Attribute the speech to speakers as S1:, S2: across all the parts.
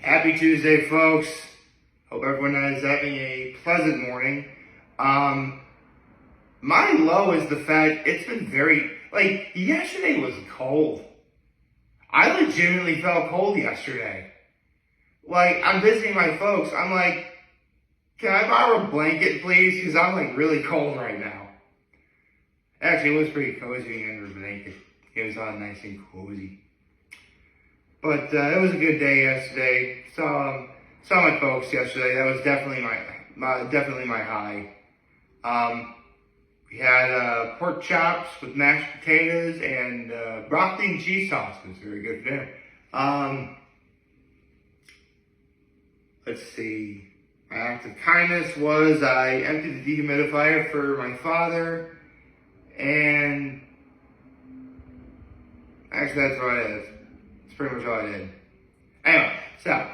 S1: Happy Tuesday, folks. Hope everyone is having a pleasant morning. My low is the fact it's been yesterday was cold. I legitimately felt cold yesterday. I'm visiting my folks. I'm like, can I borrow a blanket, please? Because I'm really cold right now. Actually, it was pretty cozy under the blanket. It was all nice and cozy. But it was a good day yesterday. Saw my folks yesterday. That was definitely my high. We had pork chops with mashed potatoes and broccoli and cheese sauce. It was very good for dinner. Let's see. My act of kindness was I emptied the dehumidifier for my father, and actually that's what it is. That's pretty much all I did. Anyway, so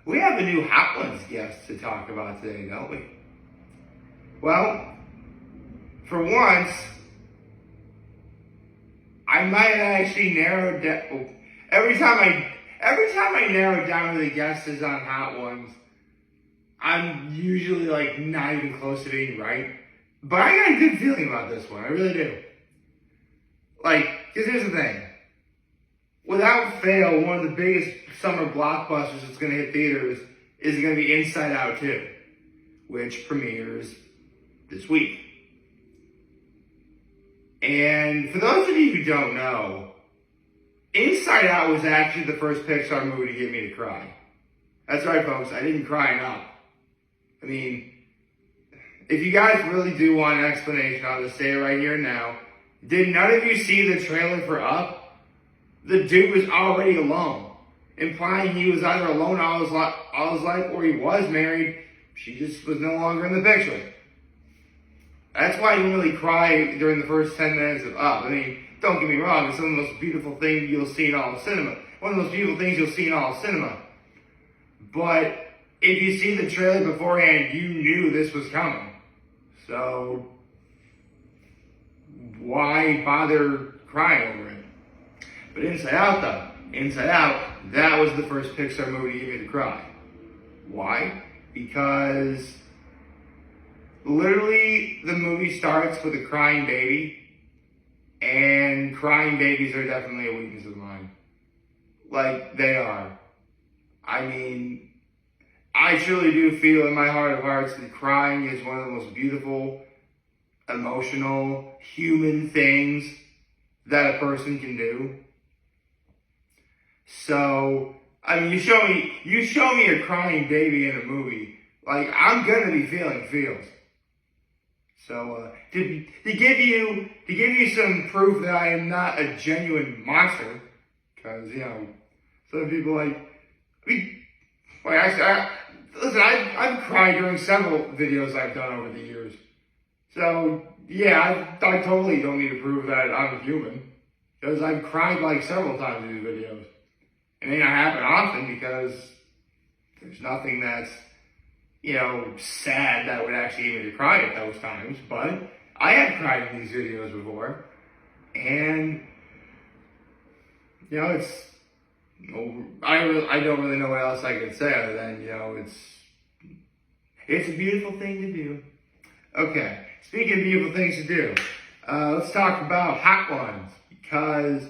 S1: we have a new Hot Ones guest to talk about today, don't we? Well, for once, I might actually narrow down. Every time I narrow down who the guest is on Hot Ones, I'm usually not even close to being right. But I got a good feeling about this one. I really do. Because here's the thing. Without fail, one of the biggest summer blockbusters that's going to hit theaters is going to be Inside Out 2, which premieres this week. And for those of you who don't know, Inside Out was actually the first Pixar movie to get me to cry. That's right, folks. I didn't cry enough. I mean, if you guys really do want an explanation, I'll just say it right here and now. Did none of you see the trailer for Up? The dude was already alone, implying he was either alone all his life or he was married. She just was no longer in the picture. That's why I didn't really cry during the first 10 minutes of Up. I mean, don't get me wrong, it's some of the most beautiful things you'll see in all of cinema. One of the most beautiful things you'll see in all of cinema. But if you see the trailer beforehand, you knew this was coming. So why bother crying over it? But Inside Out, though. Inside Out, that was the first Pixar movie to get me to cry. Why? Because literally the movie starts with a crying baby, and crying babies are definitely a weakness of mine. They are. I mean, I truly do feel in my heart of hearts that crying is one of the most beautiful, emotional, human things that a person can do. So, I mean, you show me a crying baby in a movie, I'm gonna be feeling feels. So, to give you some proof that I am not a genuine monster, because, some people I've cried during several videos I've done over the years. So, yeah, I totally don't need to prove that I'm a human, because I've cried several times in these videos. It may not happen often because there's nothing that's, sad that would actually get me to cry at those times, but I have cried in these videos before, and, I don't really know what else I could say other than, it's a beautiful thing to do. Okay, speaking of beautiful things to do, let's talk about Hot Ones, because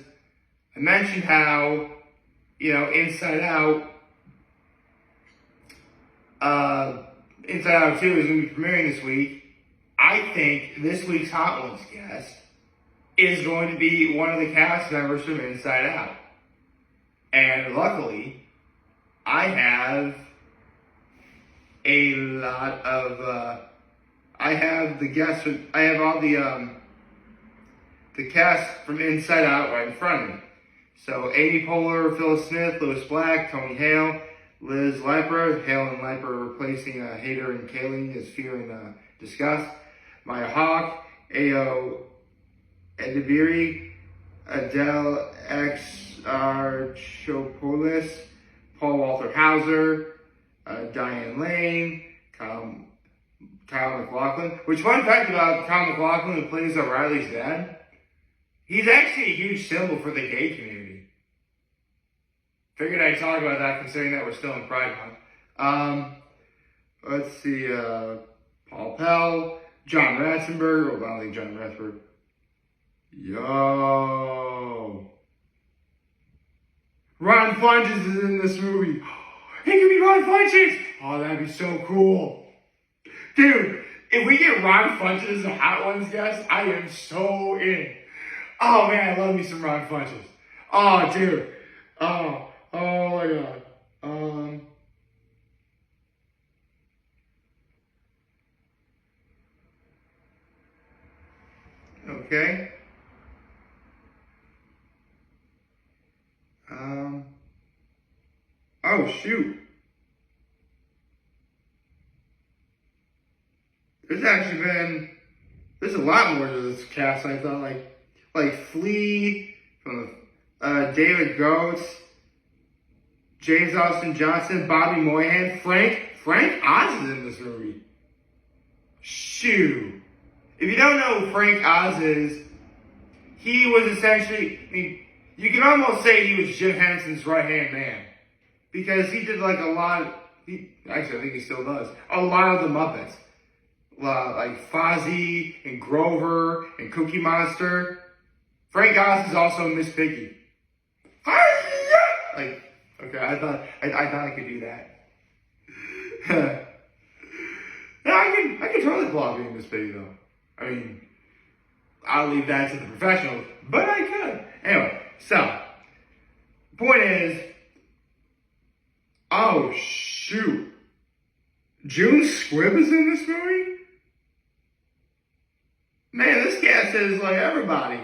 S1: I mentioned how, Inside Out 2 is going to be premiering this week. I think this week's Hot Ones guest is going to be one of the cast members from Inside Out. And luckily, I have a lot of, I have all the cast from Inside Out right in front of me. So Amy Poehler, Phyllis Smith, Louis Black, Tony Hale, Liz Lepre, Hale and Lepre replacing Hader and Kaylee as Fear and Disgust, Maya Hawke, Ayo Edebiri, Adele Exarchopoulos, Paul Walter Hauser, Diane Lane, Kyle MacLachlan. Which, fun fact about Kyle MacLachlan, who plays O'Reilly's dad, he's actually a huge symbol for the gay community. Figured I'd talk about that considering that we're still in Pride Month. Let's see, Paul Pell, John Ratzenberger. Oh, I don't think John Ratzenberger. Yo. Ron Funches is in this movie. He could be Ron Funches. Oh, that'd be so cool. Dude, if we get Ron Funches as a Hot Ones guest, I am so in. Oh, man, I love me some Ron Funches. Oh, dude. Oh my God. Okay. Oh, shoot. There's a lot more to this cast. I thought, like Flea, from David Goetz, James Austin Johnson, Bobby Moynihan, Frank Oz is in this movie. Shoot. If you don't know who Frank Oz is, he was essentially, I mean, you can almost say he was Jim Henson's right-hand man. Because he did like a lot, actually I think he still does, a lot of the Muppets. Like Fozzie and Grover and Cookie Monster. Frank Oz is also Miss Piggy. Like, okay, I thought I could do that. No, I can totally pull off being Miss Piggy though. I mean, I'll leave that to the professionals, but I could. Anyway, so, point is, oh shoot, June Squibb is in this movie? Man, this cast is like everybody.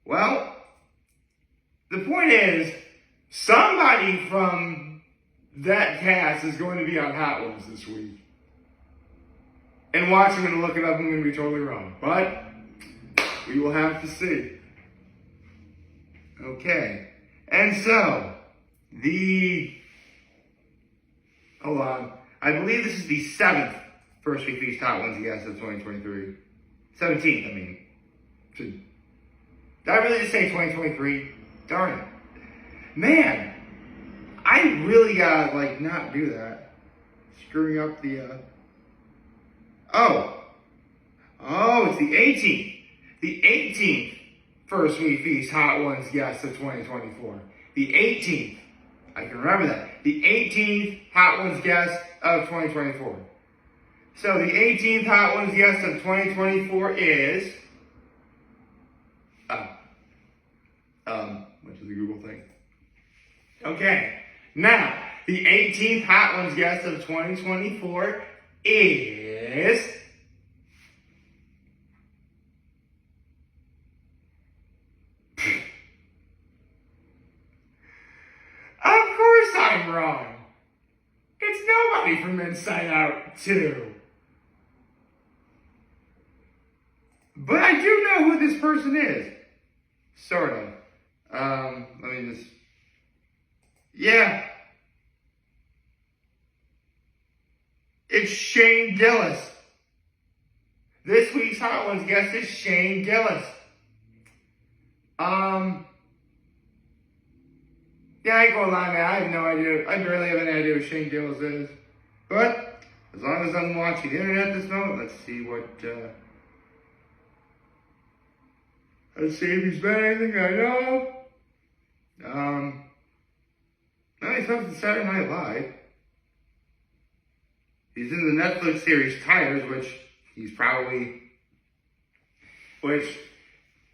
S1: Well, the point is, somebody from that cast is going to be on Hot Ones this week. And watch, I'm going to look it up, I'm going to be totally wrong. But, we will have to see. Okay. And so, hold on. I believe this is the 7th First Week Feast Hot Ones guest of 2023. 17th, I mean. Did I really just say 2023? Darn it. Man, I really gotta, not do that. Screwing up the, Oh, it's the 18th. The 18th First Week Feast Hot Ones guest of 2024. The 18th. I can remember that. The 18th Hot Ones guest of 2024. So the 18th Hot Ones guest of 2024 is... went to the Google thing. Okay. Now, the 18th Hot Ones guest of 2024 is... Of course I'm wrong. It's nobody from Inside Out 2. But I do know who this person is. Sort of. Let me just... Yeah. It's Shane Gillis. This week's Hot Ones guest is Shane Gillis. Yeah, I ain't gonna lie, man. I have no idea. I barely have any idea who Shane Gillis is. But, as long as I'm watching the internet at this moment, let's see what, let's see if he's been anything I know. No, he's up to Saturday Night Live. He's in the Netflix series Tires,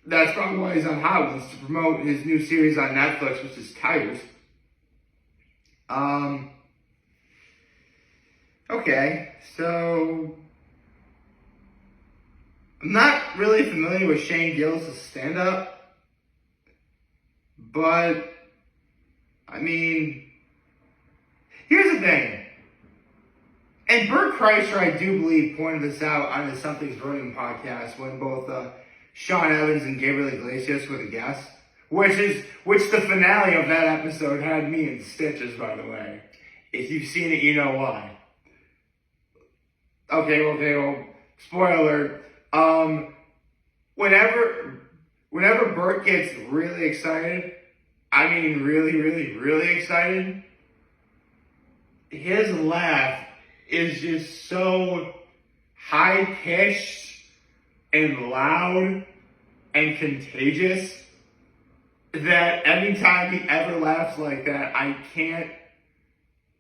S1: that's probably why he's on Hot Ones, to promote his new series on Netflix, which is Tires. Okay, so I'm not really familiar with Shane Gillis' stand-up, but, I mean, here's the thing. And Bert Kreischer, I do believe, pointed this out on the Something's Burning podcast when both Sean Evans and Gabriel Iglesias were the guests, which the finale of that episode had me in stitches, by the way. If you've seen it, you know why. Okay, well, spoiler alert. Whenever Bert gets really excited, I mean, really, really, really excited. His laugh is just so high pitched and loud and contagious that anytime he ever laughs like that, I can't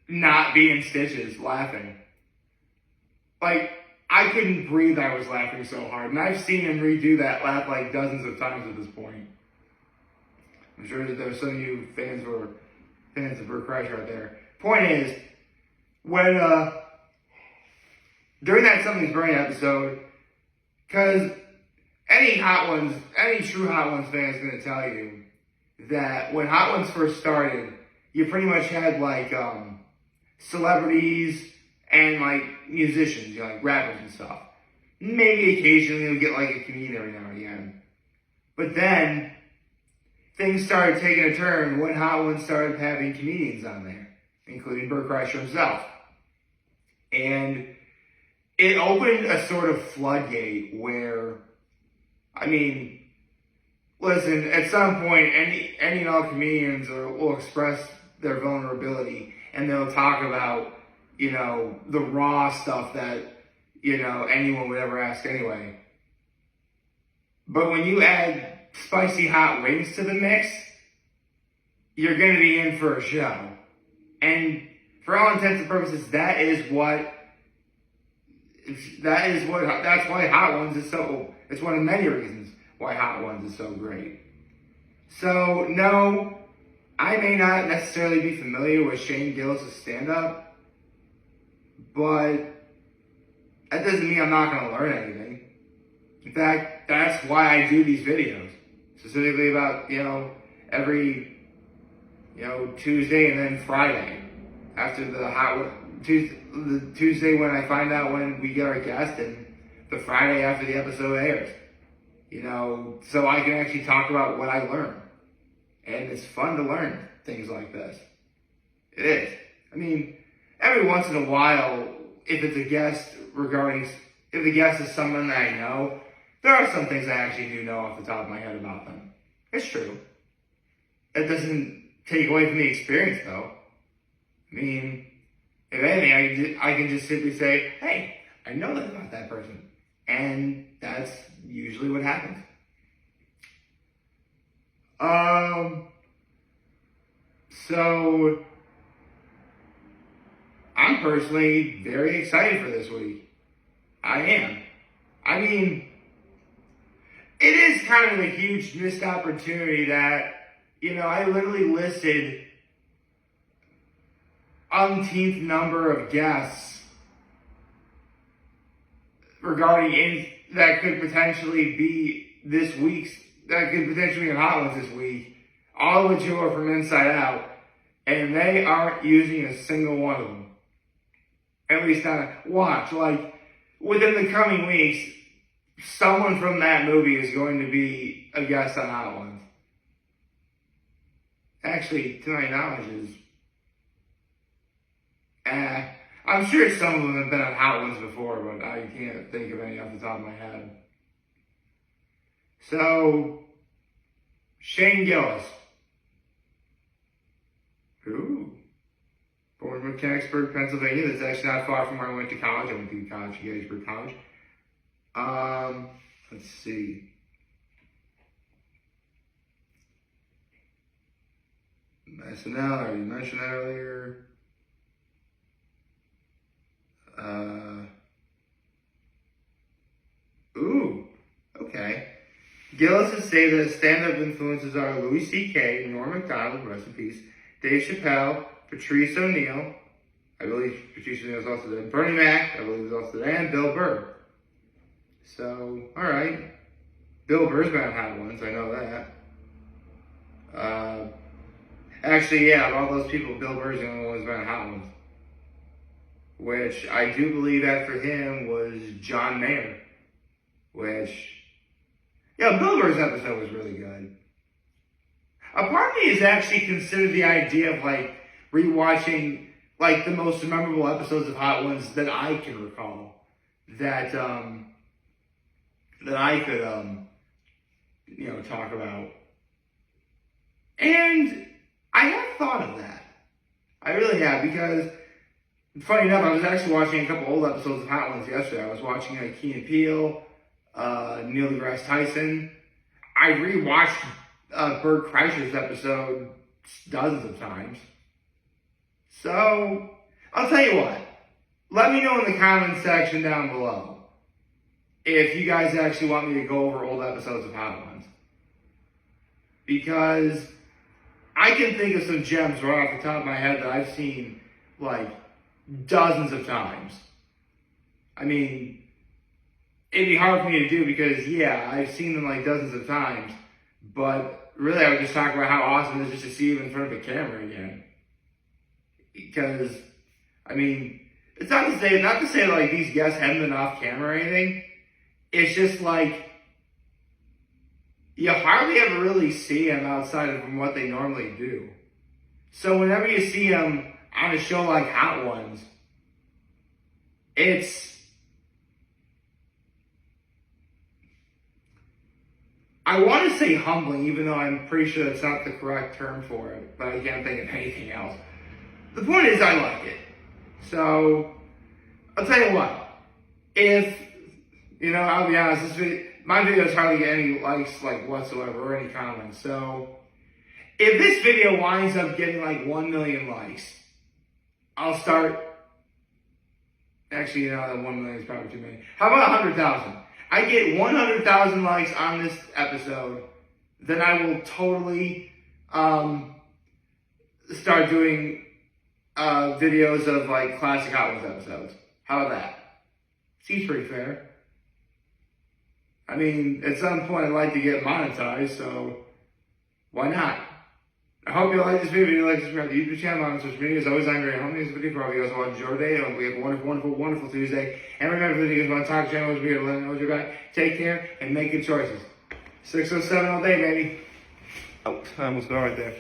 S1: not be in stitches laughing. Like, I couldn't breathe, I was laughing so hard. And I've seen him redo that laugh like dozens of times at this point. I'm sure that there's some of you fans of Bert Kreischer out there. Point is, when during that Something's Burning episode, because any true Hot Ones fan is going to tell you that when Hot Ones first started, you pretty much had like celebrities and like musicians, you know, like rappers and stuff. Maybe occasionally you'll get like a comedian every now and again. But then things started taking a turn when Hot Ones started having comedians on there, including Bert Kreischer himself. And it opened a sort of floodgate where, I mean, listen, at some point, any and all comedians will express their vulnerability, and they'll talk about, you know, the raw stuff that, you know, anyone would ever ask anyway. But when you add spicy hot wings to the mix, you're going to be in for a show. And for all intents and purposes, that's why Hot Ones is so, it's one of many reasons why Hot Ones is so great. So, no, I may not necessarily be familiar with Shane Gillis' stand-up, but that doesn't mean I'm not going to learn anything. In fact, that's why I do these videos. Specifically about, you know, every, you know, Tuesday and then Friday. After the Tuesday when I find out when we get our guest, and the Friday after the episode airs. You know, so I can actually talk about what I learned. And it's fun to learn things like this. It is. I mean, every once in a while, if it's a guest if the guest is someone that I know, there are some things I actually do know off the top of my head about them. It's true. It doesn't take away from the experience, though. I mean, if anything, I can just simply say, hey, I know that about that person. And that's usually what happens. So, I'm personally very excited for this week. I am. I mean, it is kind of a huge missed opportunity that, you know, I literally listed umpteenth number of guests regarding that could potentially be in Hot Ones this week, all of which are from Inside Out, and they aren't using a single one of them. At least watch, like, within the coming weeks, someone from that movie is going to be a guest on Hot Ones. Actually, to my knowledge, I'm sure some of them have been on Hot Ones before, but I can't think of any off the top of my head. So, Shane Gillis. Ooh. Born in Mechanicsburg, Pennsylvania. That's actually not far from where I went to college. I went to college, Gettysburg College. Let's see. SNL, I already mentioned that earlier. Okay. Gillis has stated that his stand-up influences are Louis C.K., Norm Macdonald, rest in peace, Dave Chappelle, Patrice O'Neal, I believe Patrice O'Neal is also there, Bernie Mac, I believe is also there, and Bill Burr. So, alright. Bill Burr's been on Hot Ones, I know that. Actually, yeah, of all those people, Bill Burr's the only one who's been on Hot Ones. Which I do believe after him was John Mayer. Bill Burr's episode was really good. A part of me has actually considered the idea of, like, rewatching, like, the most memorable episodes of Hot Ones that I can recall. That I could, talk about. And I have thought of that. I really have, because funny enough, I was actually watching a couple old episodes of Hot Ones yesterday. I was watching Key and Peele, Neil deGrasse Tyson. I rewatched Bert Kreischer's episode dozens of times. So, I'll tell you what. Let me know in the comments section down below if you guys actually want me to go over old episodes of Hot Ones. Because I can think of some gems right off the top of my head that I've seen, like, dozens of times. I mean, it'd be hard for me to do because, yeah, I've seen them like dozens of times. But really, I would just talk about how awesome it is just to see them in front of a camera again. Because, I mean, it's not to say like these guests haven't been off camera or anything. It's just like, you hardly ever really see them outside of what they normally do. So whenever you see them on a show like Hot Ones, I want to say humbling, even though I'm pretty sure that's not the correct term for it, but I can't think of anything else. The point is, I like it. So, I'll tell you what. If, I'll be honest, my videos hardly get any likes, like, whatsoever, or any comments. So, if this video winds up getting, like, 1 million likes, I'll start... Actually, that 1 million is probably too many. How about 100,000? I get 100,000 likes on this episode, then I will totally start doing videos of like classic Hot Ones episodes. How about that? Seems pretty fair. I mean, at some point I'd like to get monetized, so why not? I hope you like this video. Like, subscribe to the YouTube channel, on social media. As always, I'm very humble. This video for all of you guys watching your day. We have a wonderful, wonderful, wonderful Tuesday. And remember, if you guys want to talk channel, we're here to let me know what you're back. Take care and make good choices. 607 all day, baby. Oh, I almost got right there.